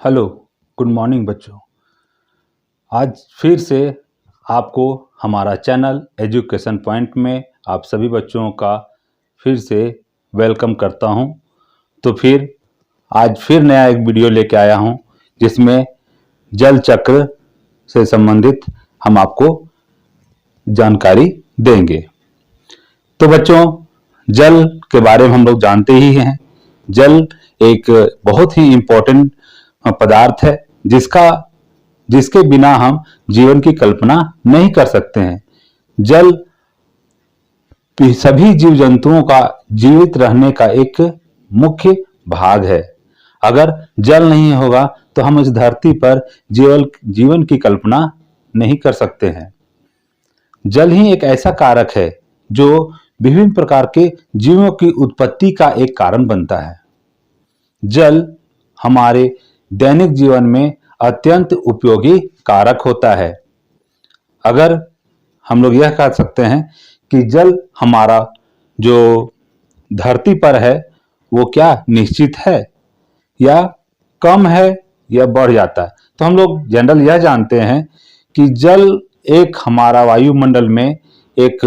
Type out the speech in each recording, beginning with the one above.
Hello, good morning बच्चों। आज फिर से आपको हमारा चैनल एजुकेशन पॉइंट में आप सभी बच्चों का फिर से वेलकम करता हूं। तो फिर आज फिर नया एक वीडियो लेके आया हूं जिसमें जल चक्र से संबंधित हम आपको जानकारी देंगे। तो बच्चों, जल के बारे में हम लोग जानते ही हैं। जल एक बहुत ही इम्पोर्टेंट पदार्थ है जिसके बिना हम जीवन की कल्पना नहीं कर सकते हैं। जल सभी जीव जंतुओं का जीवित रहने का एक मुख्य भाग है। अगर जल नहीं होगा तो हम इस धरती पर जीवन की कल्पना नहीं कर सकते हैं। जल ही एक ऐसा कारक है जो विभिन्न प्रकार के जीवों की उत्पत्ति का एक कारण बनता है। जल हमारे दैनिक जीवन में अत्यंत उपयोगी कारक होता है। अगर हम लोग यह कह सकते हैं कि जल हमारा जो धरती पर है वो क्या निश्चित है या कम है या बढ़ जाता है, तो हम लोग जनरल यह जानते हैं कि जल एक हमारा वायुमंडल में एक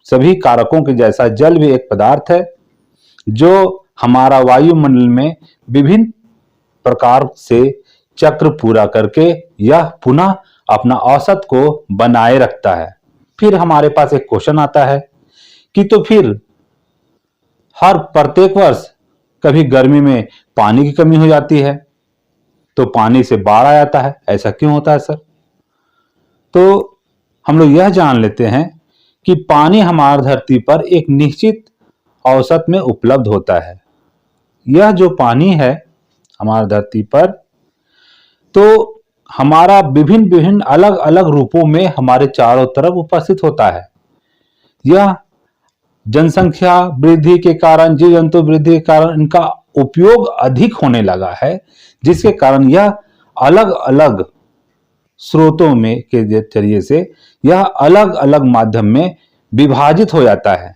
सभी कारकों के जैसा जल भी एक पदार्थ है जो हमारा वायुमंडल में विभिन्न प्रकार से चक्र पूरा करके यह पुनः अपना औसत को बनाए रखता है। फिर हमारे पास एक क्वेश्चन आता है कि तो फिर हर प्रत्येक वर्ष कभी गर्मी में पानी की कमी हो जाती है तो पानी से बाढ़ आ जाता है, ऐसा क्यों होता है सर? तो हम लोग यह जान लेते हैं कि पानी हमारी धरती पर एक निश्चित औसत में उपलब्ध होता है। यह जो पानी है हमारी धरती पर, तो हमारा विभिन्न विभिन्न अलग अलग रूपों में हमारे चारों तरफ उपस्थित होता है। यह जनसंख्या वृद्धि के कारण, जीव जंतु वृद्धि के कारण इनका उपयोग अधिक होने लगा है, जिसके कारण यह अलग अलग स्रोतों में के जरिए से यह अलग अलग माध्यम में विभाजित हो जाता है।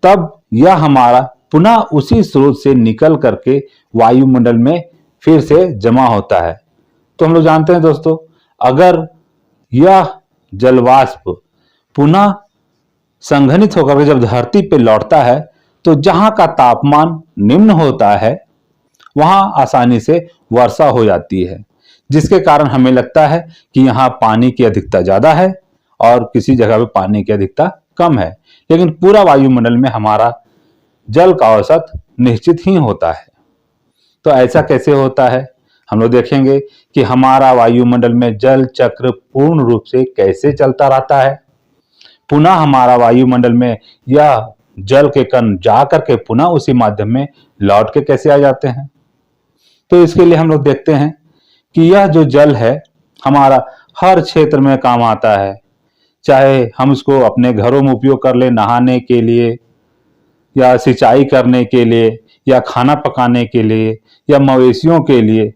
तब यह हमारा पुनः उसी स्रोत से निकल करके वायुमंडल में फिर से जमा होता है। तो हम लोग जानते हैं दोस्तों, अगर यह जलवाष्प पुनः संघनित होकर जब धरती पर लौटता है तो जहां का तापमान निम्न होता है वहां आसानी से वर्षा हो जाती है, जिसके कारण हमें लगता है कि यहाँ पानी की अधिकता ज्यादा है और किसी जगह पे पानी की अधिकता कम है। लेकिन पूरा वायुमंडल में हमारा जल का औसत निश्चित ही होता है। तो ऐसा कैसे होता है हम लोग देखेंगे कि हमारा वायुमंडल में जल चक्र पूर्ण रूप से कैसे चलता रहता है। पुनः हमारा वायुमंडल में यह जल के कण जा करके पुनः उसी माध्यम में लौट के कैसे आ जाते हैं। तो इसके लिए हम लोग देखते हैं कि यह जो जल है हमारा हर क्षेत्र में काम आता है। चाहे हम इसको अपने घरों में उपयोग कर ले, नहाने के लिए या सिंचाई करने के लिए या खाना पकाने के लिए या मवेशियों के लिए,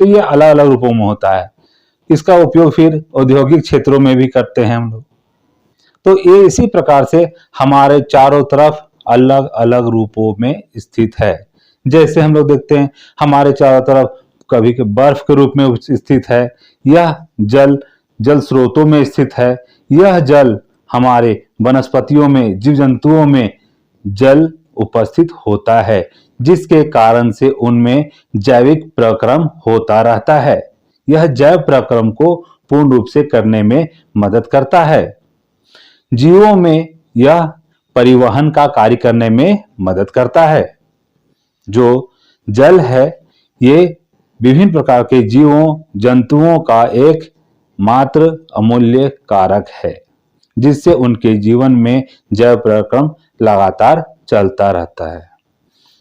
तो ये अलग अलग रूपों में होता है। इसका उपयोग फिर औद्योगिक क्षेत्रों में भी करते हैं हम लोग। तो ये इसी प्रकार से हमारे चारों तरफ अलग अलग रूपों में स्थित है। जैसे हम लोग देखते हैं हमारे चारों तरफ कभी बर्फ के रूप में स्थित है, यह जल स्रोतों में स्थित है। यह जल हमारे वनस्पतियों में, जीव जंतुओं में जल उपस्थित होता है, जिसके कारण से उनमें जैविक प्रक्रम होता रहता है। यह जैव प्रक्रम को पूर्ण रूप से करने में मदद करता है। जीवों में यह परिवहन का कार्य करने में मदद करता है। जो जल है ये विभिन्न प्रकार के जीवों जंतुओं का एक मात्र अमूल्य कारक है, जिससे उनके जीवन में जैव प्रक्रम लगातार चलता रहता है।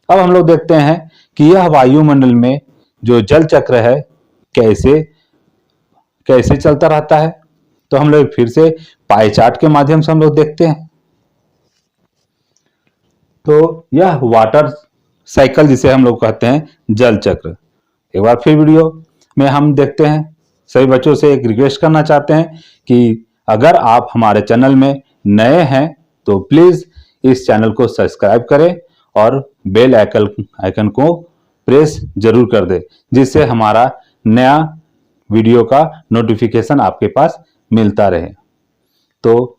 अब हम लोग देखते हैं कि यह वायुमंडल में जो जल चक्र है कैसे कैसे चलता रहता है। तो हम लोग फिर से पाई चार्ट के माध्यम से हम लोग देखते हैं। तो यह वाटर साइकिल जिसे हम लोग कहते हैं जल चक्र, एक बार फिर वीडियो में हम देखते हैं। सभी बच्चों से एक रिक्वेस्ट करना चाहते हैं कि अगर आप हमारे चैनल में नए हैं तो प्लीज इस चैनल को सब्सक्राइब करें और बेल आइकन को प्रेस जरूर कर दे, जिससे हमारा नया वीडियो का नोटिफिकेशन आपके पास मिलता रहे। तो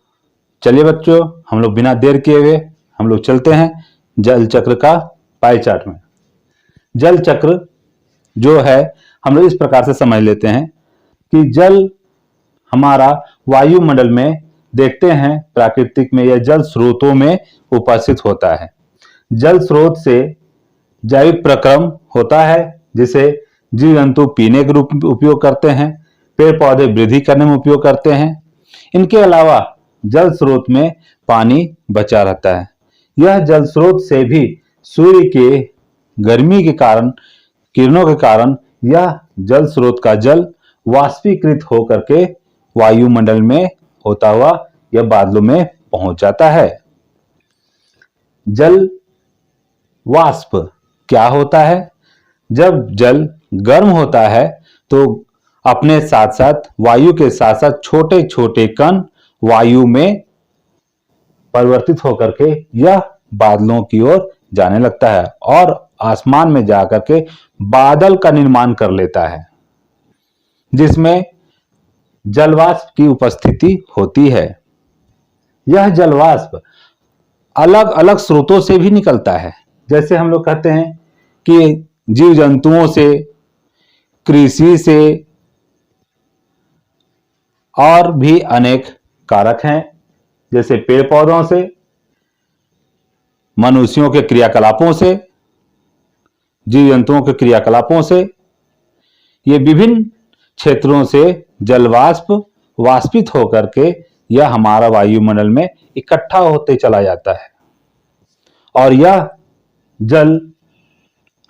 चलिए बच्चों, हम लोग बिना देर किए हुए हम लोग चलते हैं जल चक्र का पाई चार्ट में। जल चक्र जो है हम लोग इस प्रकार से समझ लेते हैं कि जल हमारा वायुमंडल में देखते हैं प्राकृतिक में या जल स्रोतों में उपस्थित होता है। जल स्रोत से जैविक प्रक्रम होता है, जिसे जीव जंतु पीने के रूप में उपयोग करते हैं, पेड़ पौधे वृद्धि करने में उपयोग करते हैं। इनके अलावा जल स्रोत में पानी बचा रहता है। यह जल स्रोत से भी सूर्य के गर्मी के कारण, किरणों के कारण यह जल स्रोत का जल वाष्पीकृत होकर के वायुमंडल में होता हुआ यह बादलों में पहुंच जाता है। जल वाष्प क्या होता है? जब जल गर्म होता है तो अपने साथ साथ वायु के साथ साथ छोटे छोटे कण वायु में परिवर्तित होकर के यह बादलों की ओर जाने लगता है और आसमान में जाकर के बादल का निर्माण कर लेता है, जिसमें जलवाष्प की उपस्थिति होती है। यह जलवाष्प अलग अलग स्रोतों से भी निकलता है। जैसे हम लोग कहते हैं कि जीव जंतुओं से, कृषि से और भी अनेक कारक हैं, जैसे पेड़ पौधों से, मनुष्यों के क्रियाकलापों से, जीव जंतुओं के क्रियाकलापों से, ये विभिन्न क्षेत्रों से जलवाष्प वाष्पित होकर के यह हमारा वायुमंडल में इकट्ठा होते चला जाता है और यह जल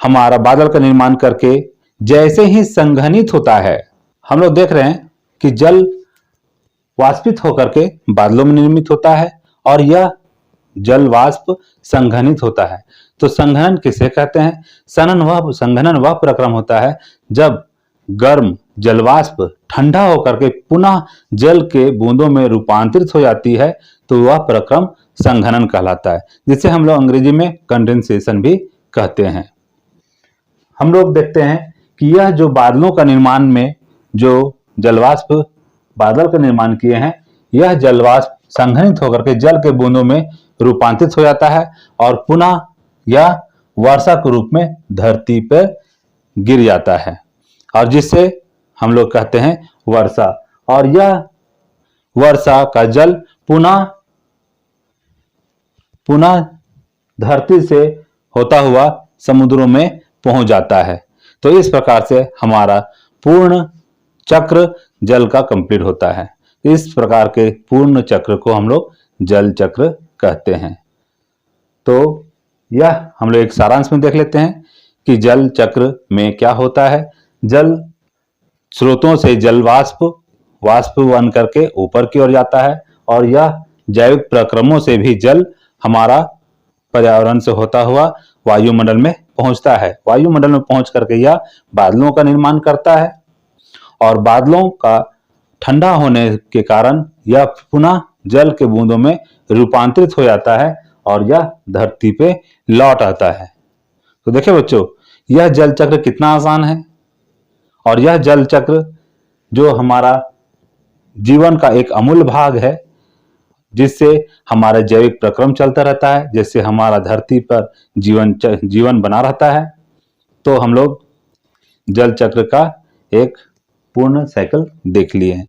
हमारा बादल का निर्माण करके जैसे ही संघनित होता है, हम लोग देख रहे हैं कि जल वाष्पित होकर के बादलों में निर्मित होता है और यह जल वाष्प संघनित होता है। तो संघनन किसे कहते हैं? संघनन वह प्रक्रम होता है जब गर्म जलवाष्प ठंडा होकर के पुनः जल के बूंदों में रूपांतरित हो जाती है, तो वह प्रक्रम संघनन कहलाता है, जिसे हम लोग अंग्रेजी में कंडेंसेशन भी कहते हैं। हम लोग देखते हैं कि यह जो बादलों का निर्माण में जो जलवाष्प बादल का निर्माण किए हैं, यह जलवाष्प संघनित होकर के जल के बूंदों में रूपांतरित हो जाता है और पुनः यह वर्षा के रूप में धरती पर गिर जाता है और जिससे हम लोग कहते हैं वर्षा। और यह वर्षा का जल पुनः धरती से होता हुआ समुद्रों में पहुंच जाता है। तो इस प्रकार से हमारा पूर्ण चक्र जल का कंप्लीट होता है। इस प्रकार के पूर्ण चक्र को हम लोग जल चक्र कहते हैं। तो यह हम लोग एक सारांश में देख लेते हैं कि जल चक्र में क्या होता है। जल स्रोतों से जल वाष्प बन करके ऊपर की ओर जाता है और यह जैविक प्रक्रमों से भी जल हमारा पर्यावरण से होता हुआ वायुमंडल में पहुंचता है। वायुमंडल में पहुंच करके यह बादलों का निर्माण करता है और बादलों का ठंडा होने के कारण यह पुनः जल के बूंदों में रूपांतरित हो जाता है और यह धरती पे लौट आता है। तो देखिए बच्चों, यह जल चक्र कितना आसान है और यह जल चक्र जो हमारा जीवन का एक अमूल्य भाग है, जिससे हमारा जैविक प्रक्रम चलता रहता है, जिससे हमारा धरती पर जीवन बना रहता है। तो हम लोग जल चक्र का एक पूर्ण साइकिल देख लिए हैं।